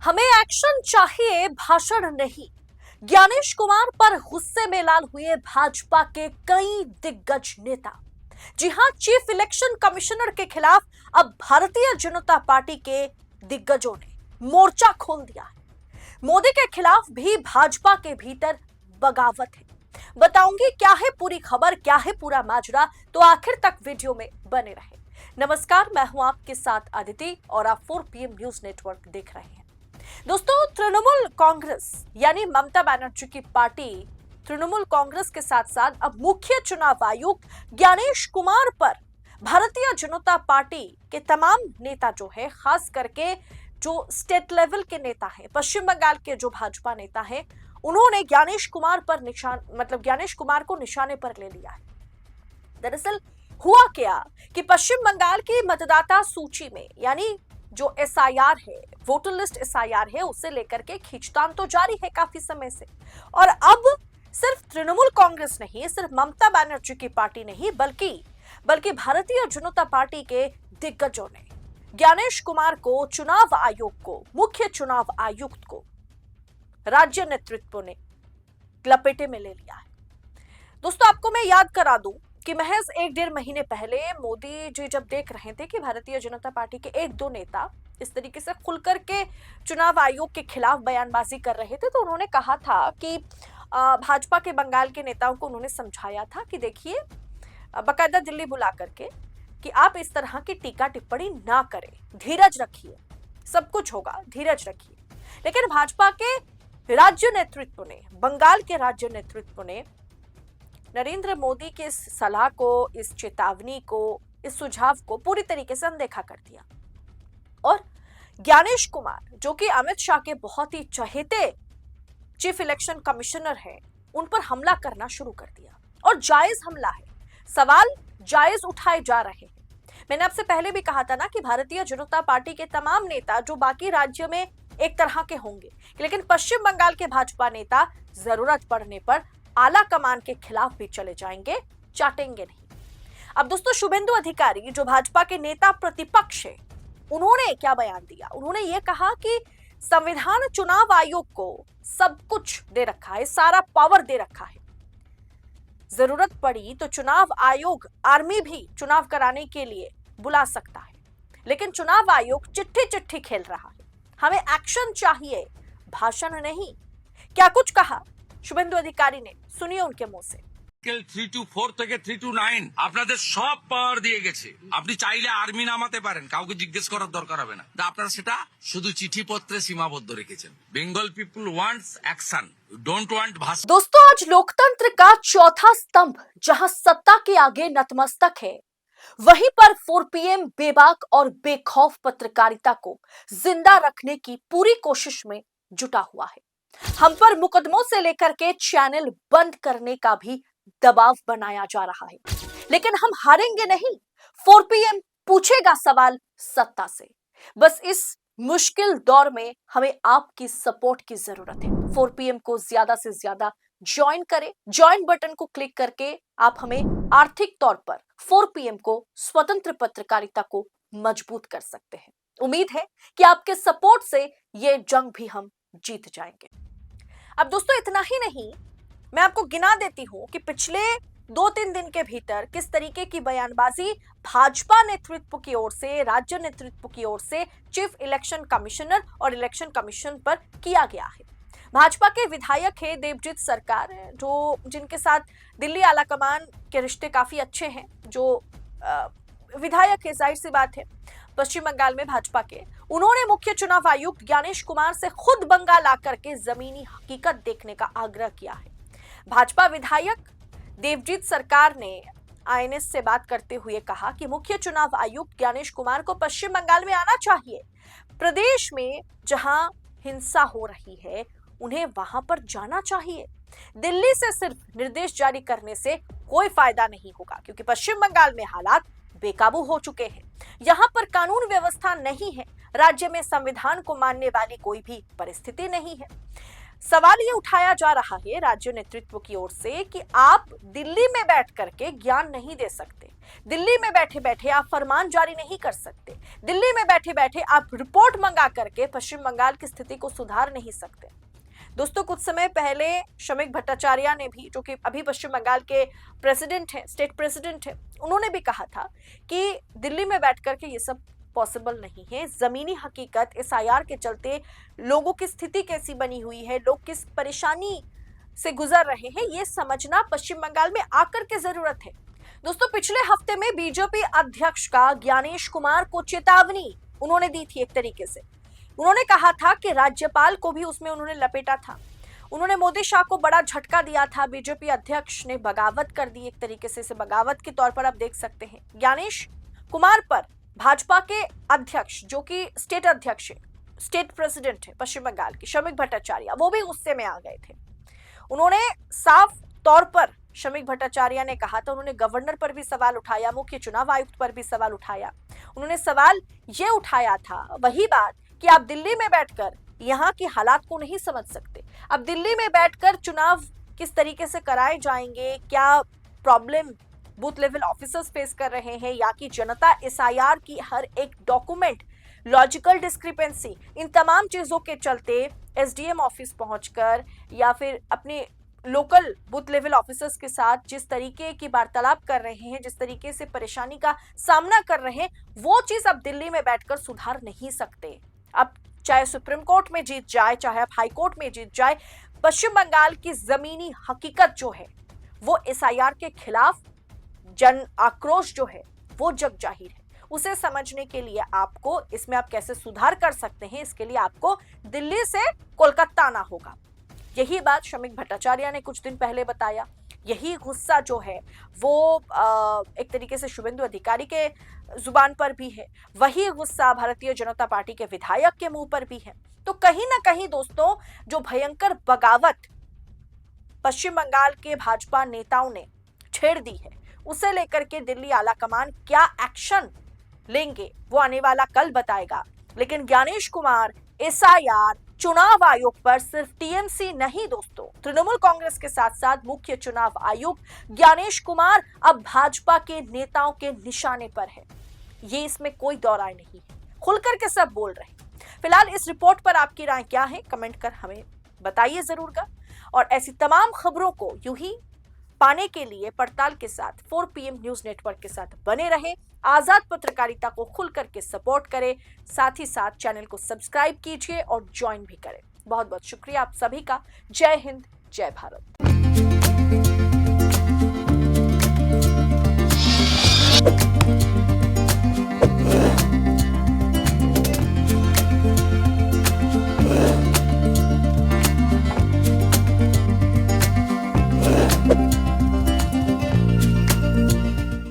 हमें एक्शन चाहिए, भाषण नहीं। ज्ञानेश कुमार पर गुस्से में लाल हुए भाजपा के कई दिग्गज नेता। जी हां, चीफ इलेक्शन कमिश्नर के खिलाफ अब भारतीय जनता पार्टी के दिग्गजों ने मोर्चा खोल दिया है। मोदी के खिलाफ भी भाजपा के भीतर बगावत है। बताऊंगी क्या है पूरी खबर, क्या है पूरा माजरा, तो आखिर तक वीडियो में बने रहे। नमस्कार, मैं हूं आपके साथ अदिति और आप 4 PM न्यूज नेटवर्क देख रहे हैं। दोस्तों, तृणमूल कांग्रेस यानी ममता बनर्जी की पार्टी तृणमूल कांग्रेस के साथ साथ अब मुख्य चुनाव आयुक्त ज्ञानेश कुमार पर भारतीय जनता पार्टी के तमाम नेता जो है, खास करके जो स्टेट लेवल के नेता हैं, पश्चिम बंगाल के जो भाजपा नेता हैं, उन्होंने ज्ञानेश कुमार पर ज्ञानेश कुमार को निशाने पर ले लिया है। दरअसल हुआ क्या कि पश्चिम बंगाल की मतदाता सूची में यानी जो एसआईआर है, वोटर लिस्ट एसआईआर है, उसे लेकर के खींचतान तो जारी है काफी समय से। और अब सिर्फ तृणमूल कांग्रेस नहीं, सिर्फ ममता बनर्जी की पार्टी नहीं, बल्कि भारतीय जनता पार्टी के दिग्गजों ने ज्ञानेश कुमार को, चुनाव आयोग को, मुख्य चुनाव आयुक्त को राज्य नेतृत्व ने लपेटे में ले लिया है। दोस्तों, आपको मैं याद करा दूं कि महज 1-1.5 महीने पहले मोदी जी जब देख रहे थे कि भारतीय जनता पार्टी के 1-2 नेता इस तरीके से खुलकर के चुनाव आयोग के खिलाफ बयानबाजी कर रहे थे, तो उन्होंने कहा था कि भाजपा के बंगाल के नेताओं को उन्होंने समझाया था कि देखिए, बाकायदा दिल्ली बुला करके कि आप इस तरह की टीका टिप्पणी ना करें, धीरज रखिए, सब कुछ होगा, धीरज रखिए। लेकिन भाजपा के राज्य नेतृत्व ने, बंगाल के राज्य नेतृत्व ने नरेंद्र मोदी की इस सलाह को, इस चेतावनी को, इस सुझाव को पूरी तरीके से अनदेखा कर दिया और ज्ञानेश कुमार, जो कि अमित शाह के बहुत ही चहेते चीफ इलेक्शन कमिश्नर हैं, उन पर हमला करना शुरू कर दिया। और जायज हमला है, सवाल जायज उठाए जा रहे हैं। मैंने आपसे पहले भी कहा था ना कि भारतीय जनता पार्टी के तमाम नेता जो बाकी राज्य में एक तरह के होंगे, लेकिन पश्चिम बंगाल के भाजपा नेता जरूरत पड़ने पर आला कमान के खिलाफ भी चले जाएंगे, चाटेंगे नहीं। अब दोस्तों, शुभेंदु अधिकारी जो भाजपा के नेता प्रतिपक्ष है, उन्होंने क्या बयान दिया? उन्होंने ये कहा कि संविधान चुनाव आयोग को सब कुछ दे रखा है, सारा पावर दे रखा है। जरूरत पड़ी तो चुनाव आयोग आर्मी भी चुनाव कराने के लिए बुला सकता है, लेकिन चुनाव आयोग चिट्ठी चिट्ठी खेल रहा है। हमें एक्शन चाहिए, भाषण नहीं। क्या कुछ कहा শুভেন্দু অধিকারী ने, सुनिए उनके मुंह से। 3-4 থেকে 3-9 আপনাদের সব পাওয়ার দিয়ে গেছে। আপনি চাইলে আর্মি নামাতে পারেন, কাউকে জিজ্ঞেস করার দরকার হবে না। আপনারা সেটা শুধু চিঠিপত্রে সীমাবদ্ধ রেখেছেন। Bengal people wants action, don't want भाषण। दोस्तों, आज लोकतंत्र का चौथा स्तंभ जहां सत्ता के आगे नतमस्तक है, वहीं पर 4 PM बेबाक और बेखौफ पत्रकारिता को जिंदा रखने की पूरी कोशिश में जुटा हुआ है। हम पर मुकदमों से लेकर के चैनल बंद करने का भी दबाव बनाया जा रहा है, लेकिन हम हारेंगे नहीं। 4 PM पूछेगा सवाल सत्ता से। बस इस मुश्किल दौर में हमें आपकी सपोर्ट की जरूरत है। 4 PM को ज्यादा से ज्यादा ज्वाइन करें। ज्वाइन बटन को क्लिक करके आप हमें आर्थिक तौर पर 4 PM को, स्वतंत्र पत्रकारिता को मजबूत कर सकते हैं। उम्मीद है कि आपके सपोर्ट से ये जंग भी हम जीत जाएंगे। अब दोस्तों, इतना ही नहीं, मैं आपको गिना देती हूं कि पिछले 2-3 दिन के भीतर किस तरीके की बयानबाजी भाजपा नेतृत्व की ओर से, राज्य नेतृत्व की ओर से चीफ इलेक्शन कमिश्नर और इलेक्शन कमीशन पर किया गया है। भाजपा के विधायक है देवजीत सरकार, जो जिनके साथ दिल्ली आलाकमान के रिश्ते काफी अच्छे हैं, जो विधायक है, जाहिर सी बात है, पश्चिम बंगाल में भाजपा के, उन्होंने मुख्य चुनाव आयुक्त ज्ञानेश कुमार से खुद बंगाल आकर के जमीनी हकीकत देखने का आग्रह किया है। भाजपा विधायक देवजीत सरकार ने INS से बात करते हुए कहा कि मुख्य चुनाव आयुक्त ज्ञानेश कुमार को पश्चिम बंगाल में आना चाहिए। प्रदेश में जहां हिंसा हो रही है, उन्हें वहां पर जाना चाहिए। दिल्ली से सिर्फ निर्देश जारी करने से कोई फायदा नहीं होगा, क्योंकि पश्चिम बंगाल में हालात बेकाबू हो चुके हैं। यहाँ पर कानून व्यवस्था नहीं है, राज्य में संविधान को मानने वाली कोई भी परिस्थिति नहीं है। सवाल ये उठाया जा रहा है राज्य नेतृत्व की ओर से कि आप दिल्ली में बैठ करके ज्ञान नहीं दे सकते, दिल्ली में बैठे बैठे आप फरमान जारी नहीं कर सकते, दिल्ली में बैठे बैठे आप रिपोर्ट मंगा करके पश्चिम बंगाल की स्थिति को सुधार नहीं सकते। दोस्तों, कुछ समय पहले शमीक भट्टाचार्य ने भी, जो कि अभी पश्चिम बंगाल के प्रेसिडेंट हैं, स्टेट प्रेसिडेंट हैं, उन्होंने भी कहा था कि दिल्ली में बैठ करके ये सब पॉसिबल नहीं है। जमीनी हकीकत, एसआईआर के चलते लोगों की स्थिति कैसी बनी हुई है, लोग किस परेशानी से गुजर रहे हैं, ये समझना पश्चिम बंगाल में आकर के जरूरत है। दोस्तों, पिछले हफ्ते में बीजेपी अध्यक्ष का ज्ञानेश कुमार को चेतावनी उन्होंने दी थी। एक तरीके से उन्होंने कहा था कि राज्यपाल को भी उसमें उन्होंने लपेटा था। उन्होंने मोदी शाह को बड़ा झटका दिया था। बीजेपी अध्यक्ष ने बगावत कर दी, एक तरीके से इसे बगावत के तौर पर आप देख सकते हैं। ज्ञानेश कुमार पर भाजपा के अध्यक्ष, जो कि स्टेट अध्यक्ष है, स्टेट प्रेसिडेंट है पश्चिम बंगाल की, शमीक भट्टाचार्य, वो भी गुस्से में आ गए थे। उन्होंने साफ तौर पर, शमीक भट्टाचार्य ने कहा था, उन्होंने गवर्नर पर भी सवाल उठाया, मुख्य चुनाव आयुक्त पर भी सवाल उठाया। उन्होंने सवाल ये उठाया था, वही बात कि आप दिल्ली में बैठकर यहाँ की हालात को नहीं समझ सकते। अब दिल्ली में बैठकर चुनाव किस तरीके से कराए जाएंगे, क्या problem booth level officers face कर रहे हैं, या कि जनता एसआईआर की हर एक डॉक्यूमेंट, लॉजिकल डिस्क्रिपेंसी, इन तमाम चीजों के चलते एसडीएम ऑफिस पहुंचकर या फिर अपने लोकल बूथ लेवल ऑफिसर्स के साथ जिस तरीके की वार्तालाप कर रहे हैं, जिस तरीके से परेशानी का सामना कर रहे हैं, वो चीज अब दिल्ली में बैठकर सुधार नहीं सकते। अब चाहे सुप्रीम कोर्ट में जीत जाए, चाहे आप हाई कोर्ट में जीत जाए, पश्चिम बंगाल की जमीनी हकीकत जो है वो एसआईआर के खिलाफ जन आक्रोश जो है वो जग जाहिर है। उसे समझने के लिए आपको, इसमें आप कैसे सुधार कर सकते हैं, इसके लिए आपको दिल्ली से कोलकाता आना होगा। यही बात शमीक भट्टाचार्य ने कुछ दिन पहले बताया। यही गुस्सा जो है वो एक तरीके से शुभेंदु अधिकारी के जुबान पर भी है, वही गुस्सा भारतीय जनता पार्टी के विधायक के मुंह पर भी है। तो कहीं ना कहीं दोस्तों, जो भयंकर बगावत पश्चिम बंगाल के भाजपा नेताओं ने छेड़ दी है, उसे लेकर के दिल्ली आलाकमान क्या एक्शन लेंगे वो आने वाला कल बताएगा। लेकिन ज्ञानेश कुमार, एसआईआर, चुनाव आयोग पर सिर्फ टीएमसी नहीं दोस्तों, तृणमूल कांग्रेस के साथ साथ मुख्य चुनाव आयुक्त ज्ञानेश कुमार अब भाजपा के नेताओं के निशाने पर है। ये इसमें कोई दो राय नहीं है, खुलकर के सब बोल रहे हैं। फिलहाल इस रिपोर्ट पर आपकी राय क्या है, कमेंट कर हमें बताइए जरूर। और ऐसी तमाम खबरों को यूं ही पाने के लिए पड़ताल के साथ 4 PM न्यूज नेटवर्क के साथ बने रहे। आजाद पत्रकारिता को खुल करके सपोर्ट करें, साथ ही साथ चैनल को सब्सक्राइब कीजिए और ज्वाइन भी करें। बहुत बहुत शुक्रिया आप सभी का। जय हिंद, जय भारत।